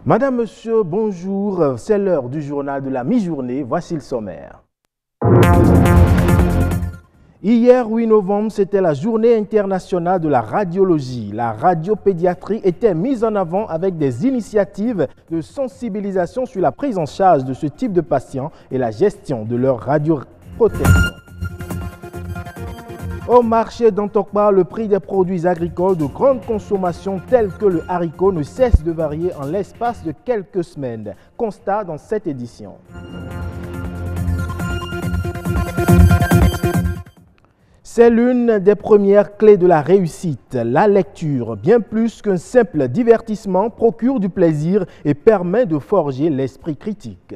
Madame, Monsieur, bonjour. C'est l'heure du journal de la mi-journée. Voici le sommaire. Hier, 8 novembre, c'était la journée internationale de la radiologie. La radiopédiatrie était mise en avant avec des initiatives de sensibilisation sur la prise en charge de ce type de patients et la gestion de leur radioprotection. Au marché d'Antokpa, le prix des produits agricoles de grande consommation tels que le haricot ne cesse de varier en l'espace de quelques semaines. Constat dans cette édition. C'est l'une des premières clés de la réussite. La lecture, bien plus qu'un simple divertissement, procure du plaisir et permet de forger l'esprit critique.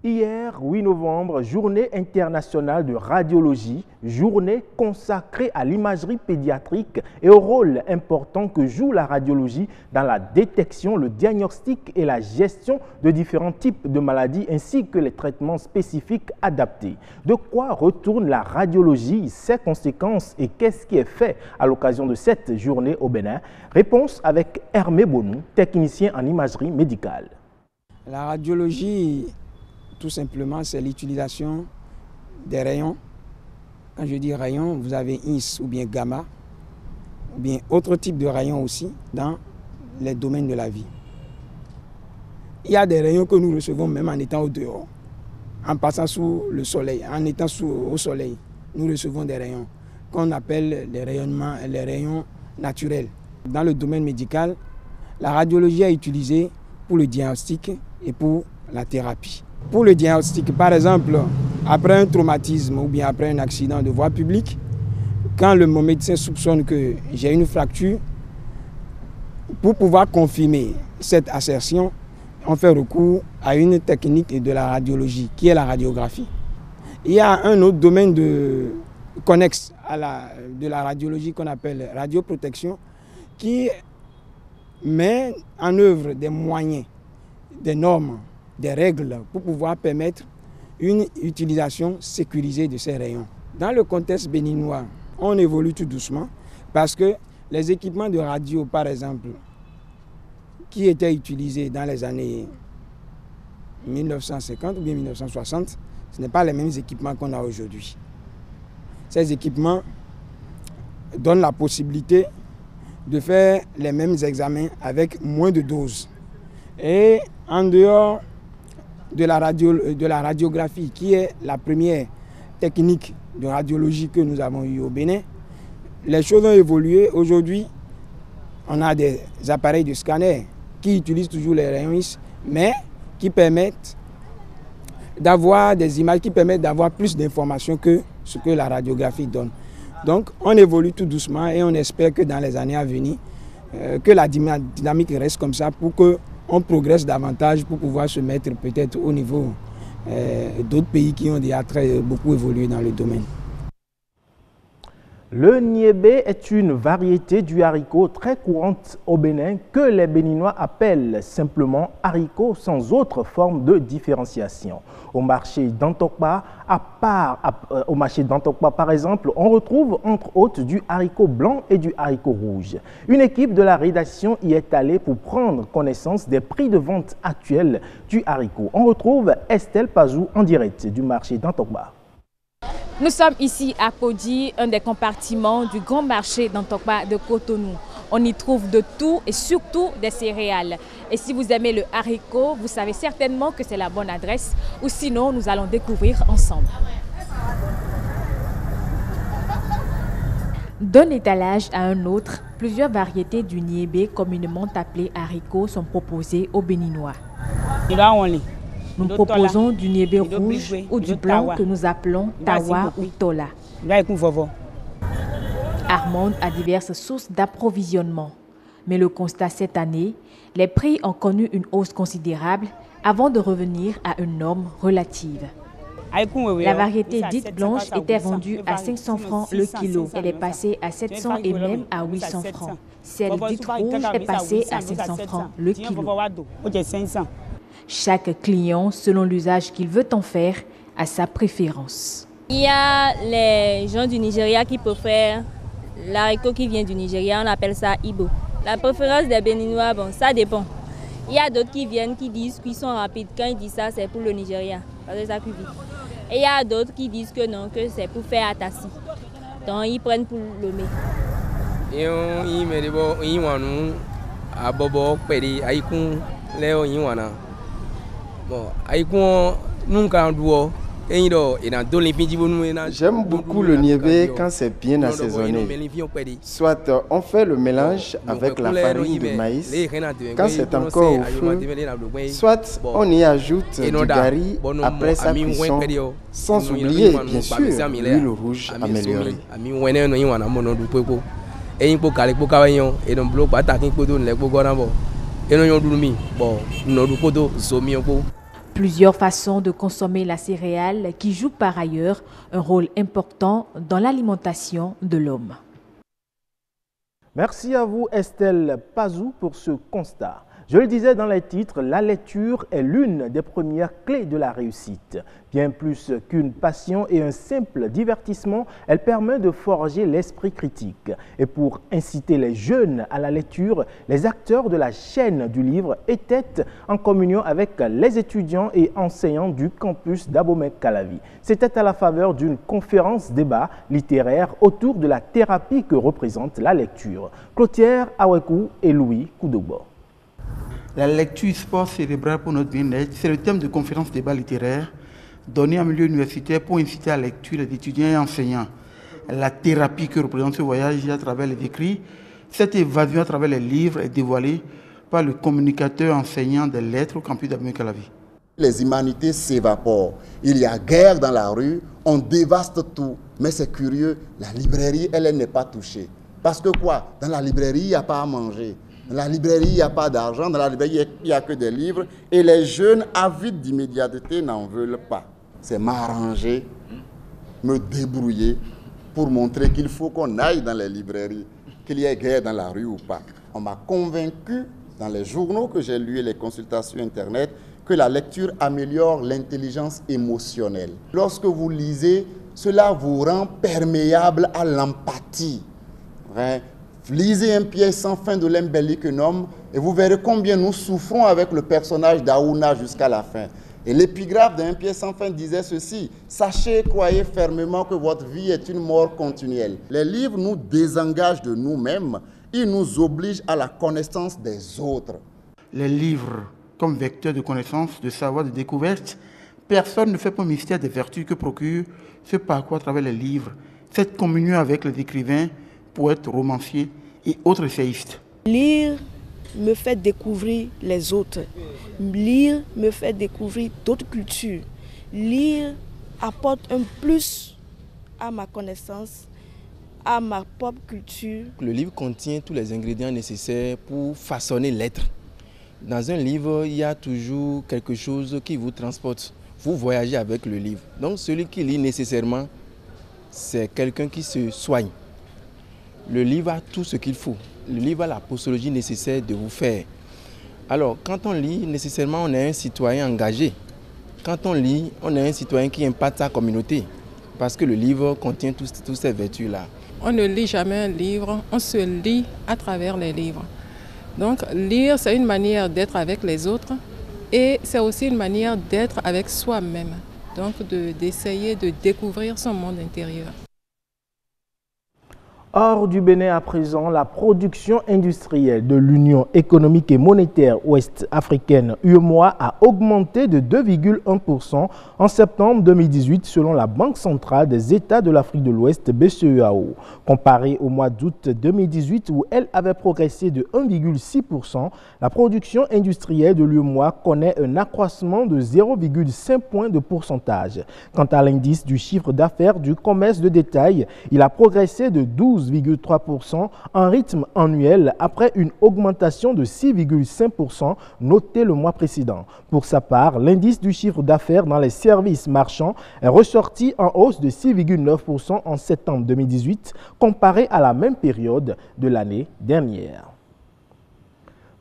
Hier, 8 novembre, journée internationale de radiologie, journée consacrée à l'imagerie pédiatrique et au rôle important que joue la radiologie dans la détection, le diagnostic et la gestion de différents types de maladies ainsi que les traitements spécifiques adaptés. De quoi retourne la radiologie, ses conséquences et qu'est-ce qui est fait à l'occasion de cette journée au Bénin? Réponse avec Hermé Bonou, technicien en imagerie médicale. La radiologie, tout simplement, c'est l'utilisation des rayons. Quand je dis rayons, vous avez INS ou bien gamma, ou bien autre type de rayons aussi dans les domaines de la vie. Il y a des rayons que nous recevons même en étant au dehors, en passant sous le soleil, en étant au soleil. Nous recevons des rayons qu'on appelle les rayons naturels. Dans le domaine médical, la radiologie est utilisée pour le diagnostic et pour la thérapie. Pour le diagnostic, par exemple, après un traumatisme ou bien après un accident de voie publique, quand mon médecin soupçonne que j'ai une fracture, pour pouvoir confirmer cette assertion, on fait recours à une technique de la radiologie, qui est la radiographie. Il y a un autre domaine connexe de la radiologie qu'on appelle radioprotection, qui met en œuvre des moyens, des normes, des règles pour pouvoir permettre une utilisation sécurisée de ces rayons. Dans le contexte béninois, on évolue tout doucement parce que les équipements de radio, par exemple, qui étaient utilisés dans les années 1950 ou bien 1960, ce n'est pas les mêmes équipements qu'on a aujourd'hui. Ces équipements donnent la possibilité de faire les mêmes examens avec moins de doses. Et en dehors de la radiographie, qui est la première technique de radiologie que nous avons eue au Bénin, les choses ont évolué. Aujourd'hui, on a des appareils de scanner qui utilisent toujours les rayons X, mais qui permettent d'avoir des images, qui permettent d'avoir plus d'informations que ce que la radiographie donne. Donc, on évolue tout doucement et on espère que dans les années à venir, que la dynamique reste comme ça pour que on progresse davantage pour pouvoir se mettre peut-être au niveau d'autres pays qui ont déjà beaucoup évolué dans le domaine. Le niébé est une variété du haricot très courante au Bénin que les Béninois appellent simplement haricot sans autre forme de différenciation. Au marché d'Antokpa, par exemple, on retrouve entre autres du haricot blanc et du haricot rouge. Une équipe de la rédaction y est allée pour prendre connaissance des prix de vente actuels du haricot. On retrouve Estelle Pazou en direct du marché d'Antokpa. Nous sommes ici à Podi, un des compartiments du grand marché d'Antokpa de Cotonou. On y trouve de tout et surtout des céréales. Et si vous aimez le haricot, vous savez certainement que c'est la bonne adresse. Ou sinon, nous allons découvrir ensemble. D'un étalage à un autre, plusieurs variétés du niébé, communément appelé haricot, sont proposées aux Béninois. Nous proposons du niébé rouge ou du blanc que nous appelons tawa ou tola. Armande a diverses sources d'approvisionnement. Mais le constat cette année, les prix ont connu une hausse considérable avant de revenir à une norme relative. La variété dite blanche était vendue à 500 francs le kilo. Elle est passée à 700 et même à 800 francs. Celle dite rouge est passée à 500 francs le kilo. Chaque client, selon l'usage qu'il veut en faire, a sa préférence. Il y a les gens du Nigeria qui préfèrent l'haricot qui vient du Nigeria, on appelle ça Ibo. La préférence des Béninois, bon, ça dépend. Il y a d'autres qui viennent, qui disent qu'ils sont rapides. Quand ils disent ça, c'est pour le Nigeria, parce que ça cuit vite. Et il y a d'autres qui disent que non, que c'est pour faire atassi. Donc ils prennent pour le mets. J'aime beaucoup le niébé quand c'est bien assaisonné. Soit on fait le mélange avec la farine de maïs quand c'est encore au feu, soit on y ajoute du gari après sa cuisson, sans oublier bien sûr l'huile rouge améliorée. Plusieurs façons de consommer la céréale qui jouent par ailleurs un rôle important dans l'alimentation de l'homme. Merci à vous Estelle Pazou pour ce constat. Je le disais dans les titres, la lecture est l'une des premières clés de la réussite. Bien plus qu'une passion et un simple divertissement, elle permet de forger l'esprit critique. Et pour inciter les jeunes à la lecture, les acteurs de la chaîne du livre étaient en communion avec les étudiants et enseignants du campus d'Abomey-Calavi. C'était à la faveur d'une conférence-débat littéraire autour de la thérapie que représente la lecture. Clotaire Awekou et Louis Koudogbo. La lecture sport cérébral pour notre bien-être, c'est le thème de conférence débat littéraire donné en milieu universitaire pour inciter à la lecture des étudiants et enseignants. La thérapie que représente ce voyage à travers les écrits, cette évasion à travers les livres est dévoilée par le communicateur enseignant des lettres au campus d'Abomey-Calavi. Les humanités s'évaporent. Il y a guerre dans la rue, on dévaste tout. Mais c'est curieux, la librairie, elle n'est pas touchée. Parce que quoi? Dans la librairie, il n'y a pas à manger. Dans la librairie, il n'y a pas d'argent. Dans la librairie, il n'y a que des livres. Et les jeunes avides d'immédiateté n'en veulent pas. C'est m'arranger, me débrouiller pour montrer qu'il faut qu'on aille dans les librairies, qu'il y ait guerre dans la rue ou pas. On m'a convaincu, dans les journaux que j'ai lus et les consultations Internet, que la lecture améliore l'intelligence émotionnelle. Lorsque vous lisez, cela vous rend perméable à l'empathie. Hein? Lisez un piège sans fin de l'Embellikenhomme et vous verrez combien nous souffrons avec le personnage d'Aouna jusqu'à la fin. Et l'épigraphe d'un piège sans fin disait ceci: sachez, croyez fermement que votre vie est une mort continuelle. Les livres nous désengagent de nous-mêmes, ils nous obligent à la connaissance des autres. Les livres, comme vecteur de connaissance, de savoir, de découverte, personne ne fait pas mystère des vertus que procure ce parcours à travers les livres, cette communion avec les écrivains, poètes, romanciers et autres essayistes. Lire me fait découvrir les autres. Lire me fait découvrir d'autres cultures. Lire apporte un plus à ma connaissance, à ma propre culture. Le livre contient tous les ingrédients nécessaires pour façonner l'être. Dans un livre, il y a toujours quelque chose qui vous transporte. Vous voyagez avec le livre. Donc celui qui lit nécessairement, c'est quelqu'un qui se soigne. Le livre a tout ce qu'il faut. Le livre a la posologie nécessaire de vous faire. Alors, quand on lit, nécessairement, on est un citoyen engagé. Quand on lit, on est un citoyen qui impacte sa communauté. Parce que le livre contient toutes ces vertus-là. On ne lit jamais un livre, on se lit à travers les livres. Donc, lire, c'est une manière d'être avec les autres et c'est aussi une manière d'être avec soi-même. Donc, d'essayer de découvrir son monde intérieur. Hors du Bénin à présent, la production industrielle de l'Union économique et monétaire ouest-africaine UEMOA a augmenté de 2,1% en septembre 2018 selon la Banque centrale des États de l'Afrique de l'Ouest BCEAO. Comparé au mois d'août 2018 où elle avait progressé de 1,6%, la production industrielle de l'UEMOA connaît un accroissement de 0,5 points de pourcentage. Quant à l'indice du chiffre d'affaires du commerce de détail, il a progressé de 12,3% en rythme annuel après une augmentation de 6,5% notée le mois précédent. Pour sa part, l'indice du chiffre d'affaires dans les services marchands est ressorti en hausse de 6,9% en septembre 2018 comparé à la même période de l'année dernière.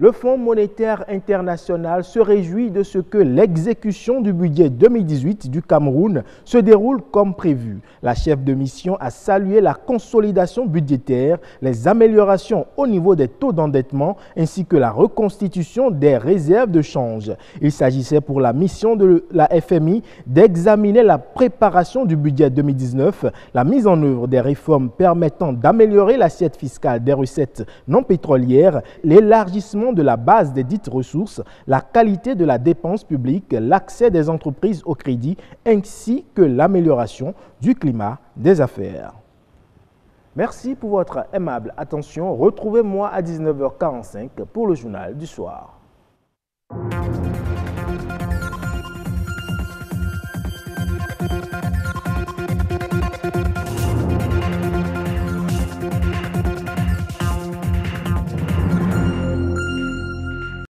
Le Fonds monétaire international se réjouit de ce que l'exécution du budget 2018 du Cameroun se déroule comme prévu. La chef de mission a salué la consolidation budgétaire, les améliorations au niveau des taux d'endettement ainsi que la reconstitution des réserves de change. Il s'agissait pour la mission de la FMI d'examiner la préparation du budget 2019, la mise en œuvre des réformes permettant d'améliorer l'assiette fiscale des recettes non pétrolières, l'élargissement de la base des dites ressources, la qualité de la dépense publique, l'accès des entreprises au crédit, ainsi que l'amélioration du climat des affaires. Merci pour votre aimable attention. Retrouvez-moi à 19h45 pour le journal du soir.